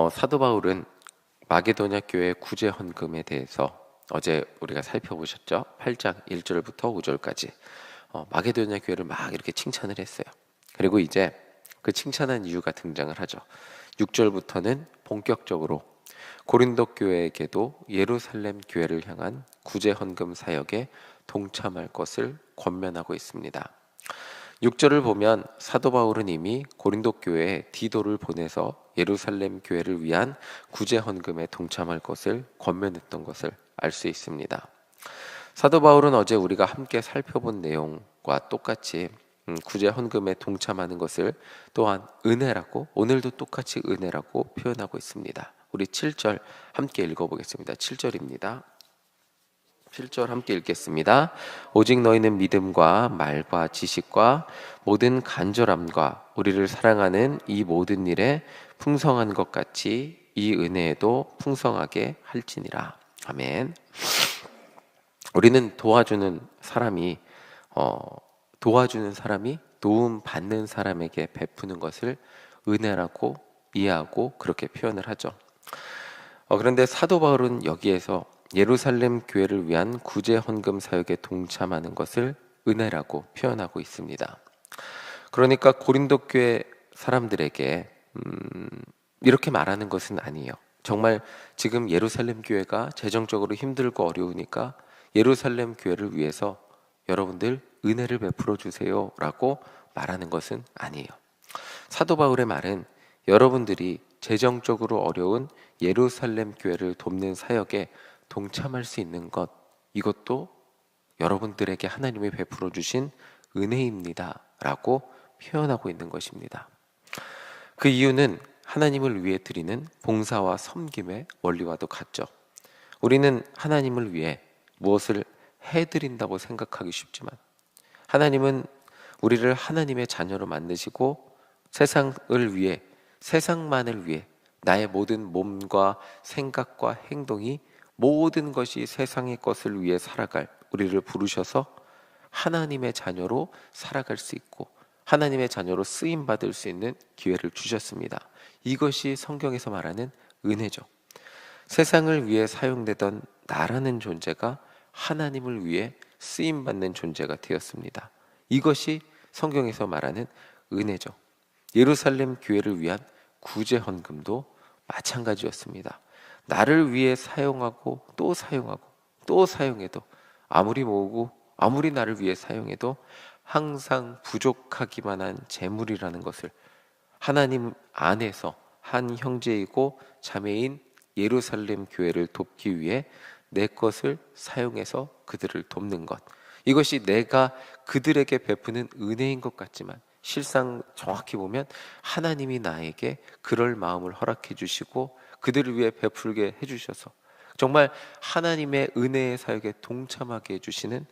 사도 바울은 마게도냐 교회 구제 헌금에 대해서 어제 우리가 살펴보셨죠? 8장 1절부터 5절까지 마게도냐 교회를 막 이렇게 칭찬을 했어요. 그리고 이제 그 칭찬한 이유가 등장을 하죠. 6절부터는 본격적으로 고린도 교회에게도 예루살렘 교회를 향한 구제 헌금 사역에 동참할 것을 권면하고 있습니다. 6절을 보면 사도 바울은 이미 고린도 교회에 디도를 보내서 예루살렘 교회를 위한 구제 헌금에 동참할 것을 권면했던 것을 알 수 있습니다. 사도 바울은 어제 우리가 함께 살펴본 내용과 똑같이 구제 헌금에 동참하는 것을 또한 은혜라고, 오늘도 똑같이 은혜라고 표현하고 있습니다. 우리 7절 함께 읽어보겠습니다. 7절입니다. 7절 함께 읽겠습니다. 오직 너희는 믿음과 말과 지식과 모든 간절함과 우리를 사랑하는 이 모든 일에 풍성한 것 같이 이 은혜에도 풍성하게 할지니라. 아멘. 우리는 도와주는 사람이 도움 받는 사람에게 베푸는 것을 은혜라고 이해하고 그렇게 표현을 하죠. 그런데 사도 바울은 여기에서 예루살렘 교회를 위한 구제 헌금 사역에 동참하는 것을 은혜라고 표현하고 있습니다. 그러니까 고린도 교회 사람들에게 이렇게 말하는 것은 아니에요. 정말 지금 예루살렘 교회가 재정적으로 힘들고 어려우니까 예루살렘 교회를 위해서 여러분들 은혜를 베풀어 주세요 라고 말하는 것은 아니에요. 사도 바울의 말은 여러분들이 재정적으로 어려운 예루살렘 교회를 돕는 사역에 동참할 수 있는 것, 이것도 여러분들에게 하나님이 베풀어 주신 은혜입니다 라고 표현하고 있는 것입니다. 그 이유는 하나님을 위해 드리는 봉사와 섬김의 원리와도 같죠. 우리는 하나님을 위해 무엇을 해드린다고 생각하기 쉽지만 하나님은 우리를 하나님의 자녀로 만드시고 세상을 위해, 세상만을 위해 나의 모든 몸과 생각과 행동이 모든 것이 세상의 것을 위해 살아갈 우리를 부르셔서 하나님의 자녀로 살아갈 수 있고 하나님의 자녀로 쓰임받을 수 있는 기회를 주셨습니다. 이것이 성경에서 말하는 은혜죠. 세상을 위해 사용되던 나라는 존재가 하나님을 위해 쓰임받는 존재가 되었습니다. 이것이 성경에서 말하는 은혜죠. 예루살렘 교회를 위한 구제 헌금도 마찬가지였습니다. 나를 위해 사용하고 또 사용하고 또 사용해도 아무리 모으고 아무리 나를 위해 사용해도 항상 부족하기만 한 재물이라는 것을 하나님 안에서 한 형제이고 자매인 예루살렘 교회를 돕기 위해 내 것을 사용해서 그들을 돕는 것, 이것이 내가 그들에게 베푸는 은혜인 것 같지만 실상 정확히 보면 하나님이 나에게 그럴 마음을 허락해 주시고 그들을 위해 베풀게 해주셔서 정말 하나님의 은혜의 사역에 동참하게 해주시는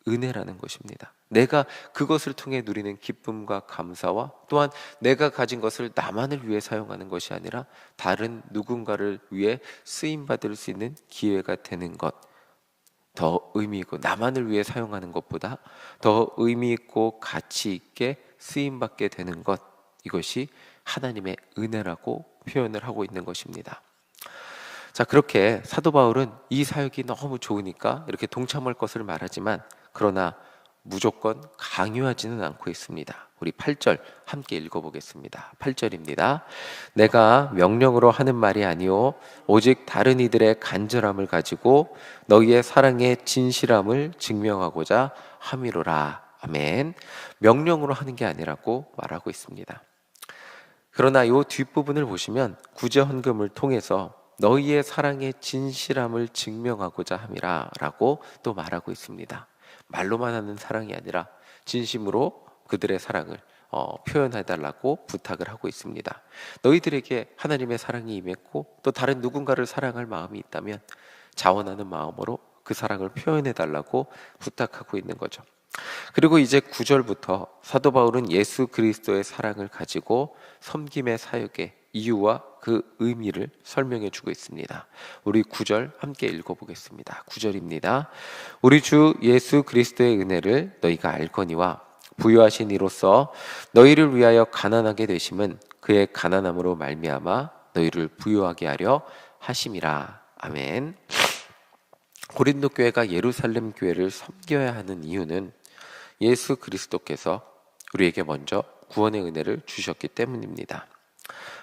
은혜라는 것입니다. 내가 그것을 통해 누리는 기쁨과 감사와 또한 내가 가진 것을 나만을 위해 사용하는 것이 아니라 다른 누군가를 위해 쓰임받을 수 있는 기회가 되는 것, 더 의미 있고 나만을 위해 사용하는 것보다 더 의미 있고 가치 있게 쓰임받게 되는 것, 이것이 하나님의 은혜라고 표현을 하고 있는 것입니다. 자, 그렇게 사도 바울은 이 사역이 너무 좋으니까 이렇게 동참할 것을 말하지만 그러나 무조건 강요하지는 않고 있습니다. 우리 8절 함께 읽어보겠습니다. 8절입니다. 내가 명령으로 하는 말이 아니오 오직 다른 이들의 간절함을 가지고 너희의 사랑의 진실함을 증명하고자 함이로라. 아멘. 명령으로 하는 게 아니라고 말하고 있습니다. 그러나 이 뒷부분을 보시면 구제 헌금을 통해서 너희의 사랑의 진실함을 증명하고자 함이라 라고 또 말하고 있습니다. 말로만 하는 사랑이 아니라 진심으로 그들의 사랑을 표현해달라고 부탁을 하고 있습니다. 너희들에게 하나님의 사랑이 임했고 또 다른 누군가를 사랑할 마음이 있다면 자원하는 마음으로 그 사랑을 표현해달라고 부탁하고 있는 거죠. 그리고 이제 9절부터 사도 바울은 예수 그리스도의 사랑을 가지고 섬김의 사역의 이유와 그 의미를 설명해 주고 있습니다. 우리 9절 함께 읽어보겠습니다. 9절입니다. 우리 주 예수 그리스도의 은혜를 너희가 알거니와 부유하신 이로써 너희를 위하여 가난하게 되심은 그의 가난함으로 말미암아 너희를 부유하게 하려 하심이라. 아멘. 고린도 교회가 예루살렘 교회를 섬겨야 하는 이유는 예수 그리스도께서 우리에게 먼저 구원의 은혜를 주셨기 때문입니다.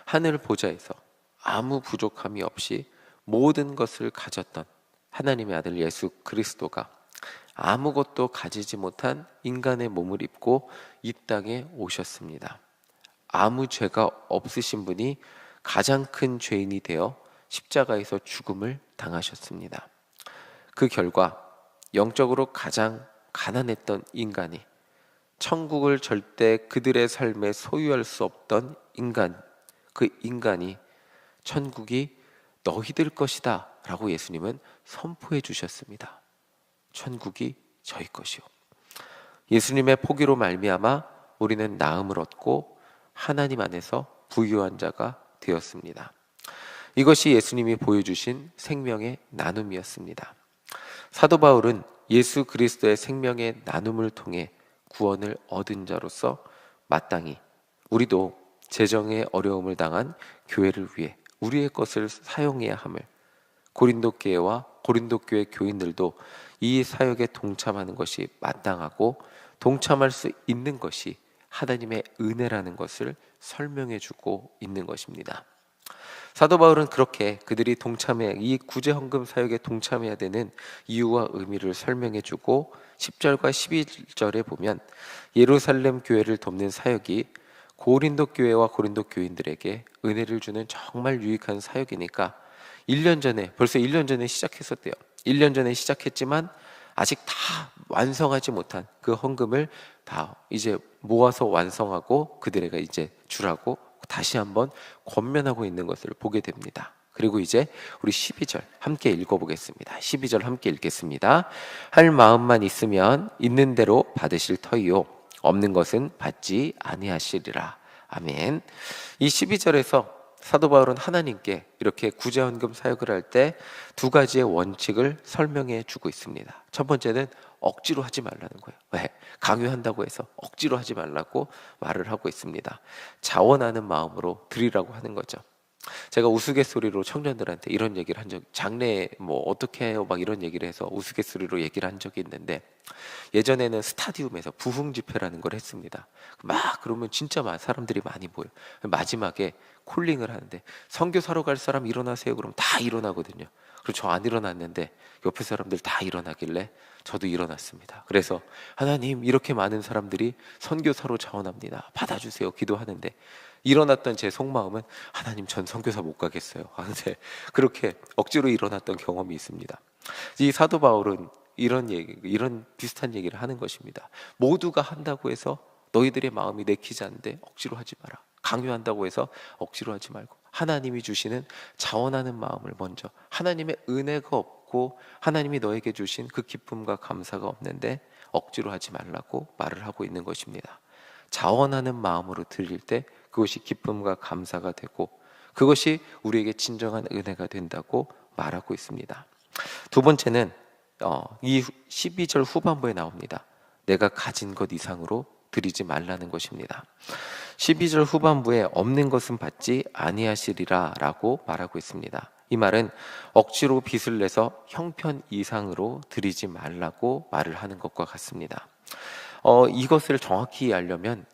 하늘 보좌에서 아무 부족함이 없이 모든 것을 가졌던 하나님의 아들 예수 그리스도가 아무것도 가지지 못한 인간의 몸을 입고 이 땅에 오셨습니다. 아무 죄가 없으신 분이 가장 큰 죄인이 되어 십자가에서 죽음을 당하셨습니다. 그 결과 영적으로 가장 가난했던 인간이, 천국을 절대 그들의 삶에 소유할 수 없던 인간, 그 인간이 천국이 너희들 것이다 라고 예수님은 선포해 주셨습니다. 천국이 저희 것이요. 예수님의 포기로 말미암아 우리는 나음을 얻고 하나님 안에서 부유한 자가 되었습니다. 이것이 예수님이 보여주신 생명의 나눔이었습니다. 사도 바울은 예수 그리스도의 생명의 나눔을 통해 구원을 얻은 자로서 마땅히 우리도 재정의 어려움을 당한 교회를 위해 우리의 것을 사용해야 함을, 고린도 교회와 고린도 교회 교인들도 이 사역에 동참하는 것이 마땅하고 동참할 수 있는 것이 하나님의 은혜라는 것을 설명해 주고 있는 것입니다. 사도 바울은 그렇게 그들이 이 구제 헌금 사역에 동참해야 되는 이유와 의미를 설명해 주고 10절과 11절에 보면 예루살렘 교회를 돕는 사역이 고린도 교회와 고린도 교인들에게 은혜를 주는 정말 유익한 사역이니까 벌써 1년 전에 시작했었대요. 1년 전에 시작했지만 아직 다 완성하지 못한 그 헌금을 다 이제 모아서 완성하고 그들에게 이제 주라고 다시 한번 권면하고 있는 것을 보게 됩니다. 그리고 이제 우리 12절 함께 읽어보겠습니다. 12절 함께 읽겠습니다. 할 마음만 있으면 있는 대로 받으실 터이요 없는 것은 받지 아니하시리라. 아멘. 이 12절에서 사도 바울은 하나님께 이렇게 구제헌금 사역을 할 때 두 가지의 원칙을 설명해 주고 있습니다. 첫 번째는 억지로 하지 말라는 거예요. 왜? 강요한다고 해서 억지로 하지 말라고 말을 하고 있습니다. 자원하는 마음으로 드리라고 하는 거죠. 제가 우스갯소리로 청년들한테 이런 얘기를 한 장래에 뭐 어떻게 해요 막 이런 얘기를 해서 우스갯소리로 얘기를 한 적이 있는데, 예전에는 스타디움에서 부흥 집회라는 걸 했습니다. 막 그러면 진짜 사람들이 많이 모여요. 마지막에 콜링을 하는데 선교사로 갈 사람 일어나세요 그러면 다 일어나거든요. 그리고 저 안 일어났는데 옆에 사람들 다 일어나길래 저도 일어났습니다. 그래서 하나님 이렇게 많은 사람들이 선교사로 자원합니다, 받아주세요 기도하는데 일어났던 제 속마음은 하나님 전 선교사 못 가겠어요 하는데 그렇게 억지로 일어났던 경험이 있습니다. 이 사도 바울은 이런 비슷한 얘기를 하는 것입니다. 모두가 한다고 해서 너희들의 마음이 내키지 않는데 억지로 하지 마라. 강요한다고 해서 억지로 하지 말고 하나님이 주시는 자원하는 마음을 먼저, 하나님의 은혜가 없고 하나님이 너에게 주신 그 기쁨과 감사가 없는데 억지로 하지 말라고 말을 하고 있는 것입니다. 자원하는 마음으로 드릴 때 그것이 기쁨과 감사가 되고 그것이 우리에게 진정한 은혜가 된다고 말하고 있습니다. 두 번째는 이 12절 후반부에 나옵니다. 내가 가진 것 이상으로 드리지 말라는 것입니다. 12절 후반부에 없는 것은 받지 아니하시리라 라고 말하고 있습니다. 이 말은 억지로 빚을 내서 형편 이상으로 드리지 말라고 말을 하는 것과 같습니다. 이것을 정확히 알려면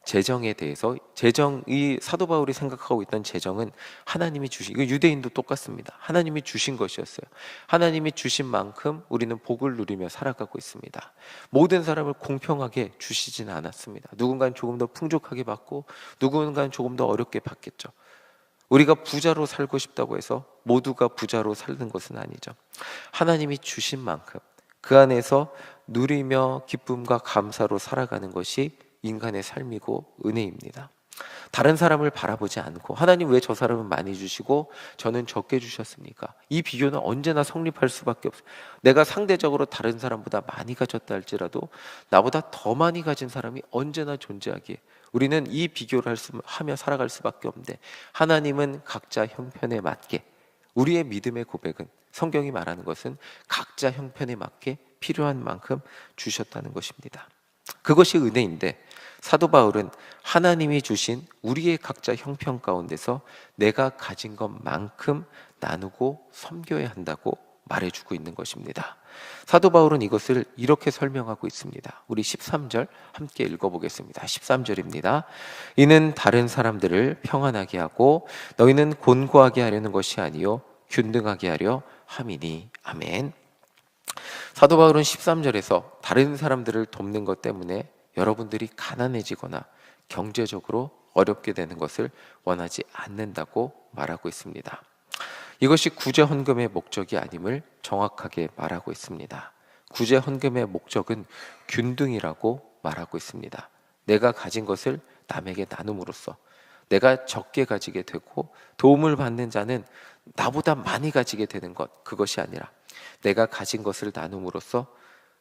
재정에 대해서, 이 사도 바울이 생각하고 있던 재정은 하나님이 주신, 이거 유대인도 똑같습니다. 하나님이 주신 것이었어요. 하나님이 주신 만큼 우리는 복을 누리며 살아가고 있습니다. 모든 사람을 공평하게 주시지는 않았습니다. 누군가는 조금 더 풍족하게 받고 누군가는 조금 더 어렵게 받겠죠. 우리가 부자로 살고 싶다고 해서 모두가 부자로 살는 것은 아니죠. 하나님이 주신 만큼 그 안에서 누리며 기쁨과 감사로 살아가는 것이 인간의 삶이고 은혜입니다. 다른 사람을 바라보지 않고 하나님 왜 저 사람은 많이 주시고 저는 적게 주셨습니까? 이 비교는 언제나 성립할 수밖에 없어요. 내가 상대적으로 다른 사람보다 많이 가졌다 할지라도 나보다 더 많이 가진 사람이 언제나 존재하기에 우리는 이 비교를 하며 살아갈 수밖에 없는데, 하나님은 각자 형편에 맞게, 우리의 믿음의 고백은, 성경이 말하는 것은 각자 형편에 맞게 필요한 만큼 주셨다는 것입니다. 그것이 은혜인데 사도 바울은 하나님이 주신 우리의 각자 형편 가운데서 내가 가진 것만큼 나누고 섬겨야 한다고 말해주고 있는 것입니다. 사도 바울은 이것을 이렇게 설명하고 있습니다. 우리 13절 함께 읽어보겠습니다. 13절입니다. 이는 다른 사람들을 평안하게 하고 너희는 곤고하게 하려는 것이 아니요 균등하게 하려 함이니. 아멘. 사도 바울은 13절에서 다른 사람들을 돕는 것 때문에 여러분들이 가난해지거나 경제적으로 어렵게 되는 것을 원하지 않는다고 말하고 있습니다. 이것이 구제 헌금의 목적이 아님을 정확하게 말하고 있습니다. 구제 헌금의 목적은 균등이라고 말하고 있습니다. 내가 가진 것을 남에게 나눔으로써 내가 적게 가지게 되고 도움을 받는 자는 나보다 많이 가지게 되는 것, 그것이 아니라 내가 가진 것을 나눔으로써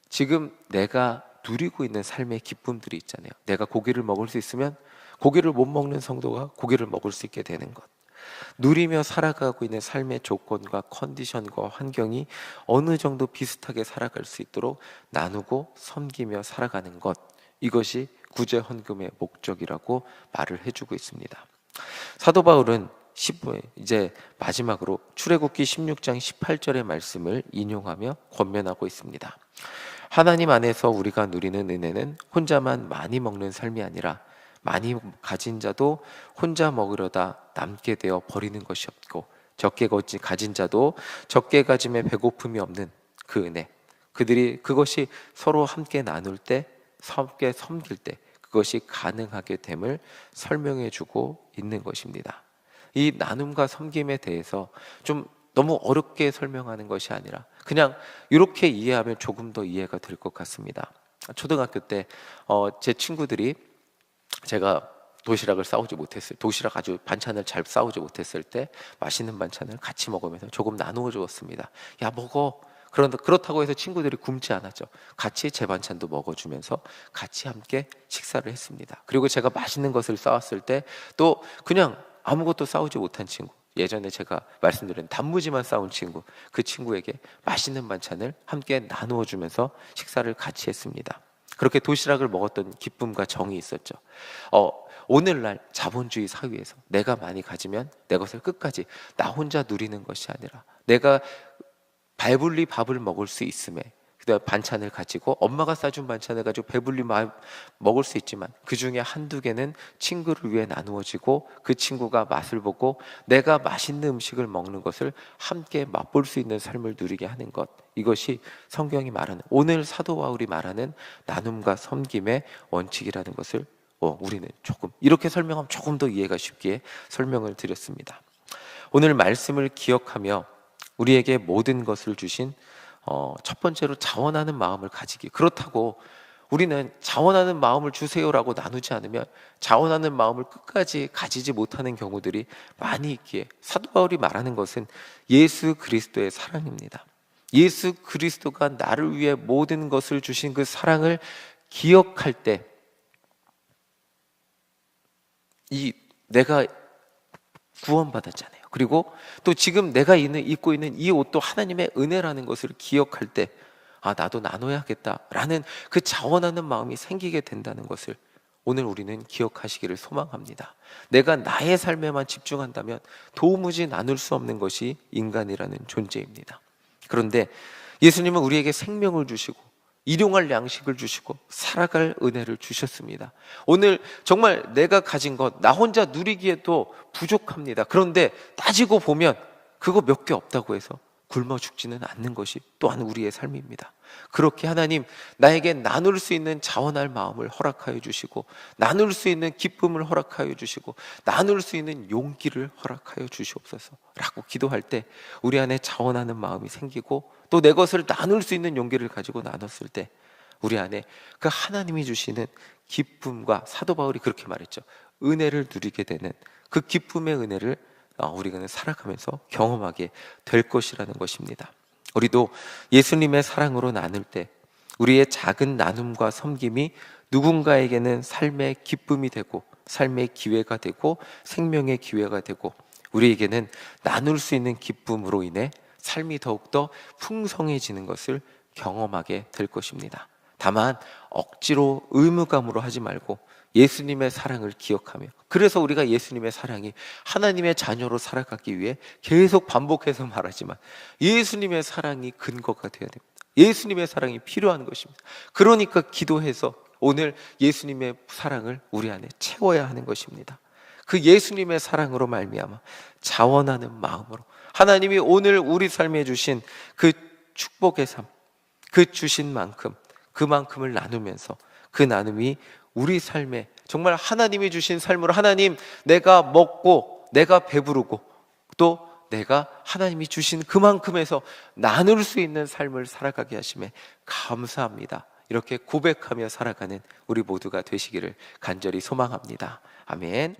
지금 내가 누리고 있는 삶의 기쁨들이 있잖아요. 내가 고기를 먹을 수 있으면 고기를 못 먹는 성도가 고기를 먹을 수 있게 되는 것, 누리며 살아가고 있는 삶의 조건과 컨디션과 환경이 어느 정도 비슷하게 살아갈 수 있도록 나누고 섬기며 살아가는 것, 이것이 구제 헌금의 목적이라고 말을 해주고 있습니다. 사도 바울은 이제 마지막으로 출애굽기 16장 18절의 말씀을 인용하며 권면하고 있습니다. 하나님 안에서 우리가 누리는 은혜는 혼자만 많이 먹는 삶이 아니라 많이 가진 자도 혼자 먹으려다 남게 되어 버리는 것이 없고 적게 가진 자도 적게 가짐에 배고픔이 없는 그 은혜, 그것이 서로 함께 나눌 때, 함께 섬길 때 그것이 가능하게 됨을 설명해 주고 있는 것입니다. 이 나눔과 섬김에 대해서 좀 너무 어렵게 설명하는 것이 아니라 그냥 이렇게 이해하면 조금 더 이해가 될 것 같습니다. 초등학교 때 제 친구들이 제가 도시락을 싸우지 못했을, 도시락 아주 반찬을 잘 싸우지 못했을 때 맛있는 반찬을 같이 먹으면서 조금 나누어 주었습니다. 야, 먹어. 그런데 그렇다고 해서 친구들이 굶지 않았죠. 같이 제 반찬도 먹어주면서 같이 함께 식사를 했습니다. 그리고 제가 맛있는 것을 싸왔을 때 또 그냥 아무것도 싸우지 못한 친구, 예전에 제가 말씀드린 단무지만 싸운 친구, 그 친구에게 맛있는 반찬을 함께 나누어 주면서 식사를 같이 했습니다. 그렇게 도시락을 먹었던 기쁨과 정이 있었죠. 오늘날 자본주의 사회에서 내가 많이 가지면 내 것을 끝까지 나 혼자 누리는 것이 아니라 내가 배불리 밥을 먹을 수 있음에, 그다음 반찬을 가지고 엄마가 싸준 반찬을 가지고 배불리 먹을 수 있지만 그 중에 한두 개는 친구를 위해 나누어지고 그 친구가 맛을 보고 내가 맛있는 음식을 먹는 것을 함께 맛볼 수 있는 삶을 누리게 하는 것, 이것이 성경이 말하는, 오늘 사도 바울이 말하는 나눔과 섬김의 원칙이라는 것을 우리는 조금 이렇게 설명하면 조금 더 이해가 쉽게 설명을 드렸습니다. 오늘 말씀을 기억하며 우리에게 모든 것을 주신 첫 번째로 자원하는 마음을 가지기. 그렇다고 우리는 자원하는 마음을 주세요라고 나누지 않으면 자원하는 마음을 끝까지 가지지 못하는 경우들이 많이 있기에 사도 바울이 말하는 것은 예수 그리스도의 사랑입니다. 예수 그리스도가 나를 위해 모든 것을 주신 그 사랑을 기억할 때, 내가 구원받았잖아요. 그리고 또 지금 내가 입고 있는 이 옷도 하나님의 은혜라는 것을 기억할 때, 나도 나눠야겠다라는 그 자원하는 마음이 생기게 된다는 것을 오늘 우리는 기억하시기를 소망합니다. 내가 나의 삶에만 집중한다면 도무지 나눌 수 없는 것이 인간이라는 존재입니다. 그런데 예수님은 우리에게 생명을 주시고 일용할 양식을 주시고 살아갈 은혜를 주셨습니다. 오늘 정말 내가 가진 것 나 혼자 누리기에도 부족합니다. 그런데 따지고 보면 그거 몇 개 없다고 해서 굶어 죽지는 않는 것이 또한 우리의 삶입니다. 그렇게 하나님 나에게 나눌 수 있는 자원할 마음을 허락하여 주시고 나눌 수 있는 기쁨을 허락하여 주시고 나눌 수 있는 용기를 허락하여 주시옵소서 라고 기도할 때 우리 안에 자원하는 마음이 생기고 또 내 것을 나눌 수 있는 용기를 가지고 나눴을 때 우리 안에 그 하나님이 주시는 기쁨과, 사도 바울이 그렇게 말했죠, 은혜를 누리게 되는 그 기쁨의 은혜를 우리가 살아가면서 경험하게 될 것이라는 것입니다. 우리도 예수님의 사랑으로 나눌 때 우리의 작은 나눔과 섬김이 누군가에게는 삶의 기쁨이 되고 삶의 기회가 되고 생명의 기회가 되고 우리에게는 나눌 수 있는 기쁨으로 인해 삶이 더욱더 풍성해지는 것을 경험하게 될 것입니다. 다만 억지로 의무감으로 하지 말고 예수님의 사랑을 기억하며, 그래서 우리가 예수님의 사랑이 하나님의 자녀로 살아가기 위해 계속 반복해서 말하지만 예수님의 사랑이 근거가 되어야 됩니다. 예수님의 사랑이 필요한 것입니다. 그러니까 기도해서 오늘 예수님의 사랑을 우리 안에 채워야 하는 것입니다. 그 예수님의 사랑으로 말미암아 자원하는 마음으로 하나님이 오늘 우리 삶에 주신 그 축복의 삶, 그 주신 만큼 그만큼을 나누면서 그 나눔이 우리 삶에 정말 하나님이 주신 삶으로, 하나님 내가 먹고 내가 배부르고 또 내가 하나님이 주신 그만큼에서 나눌 수 있는 삶을 살아가게 하심에 감사합니다, 이렇게 고백하며 살아가는 우리 모두가 되시기를 간절히 소망합니다. 아멘.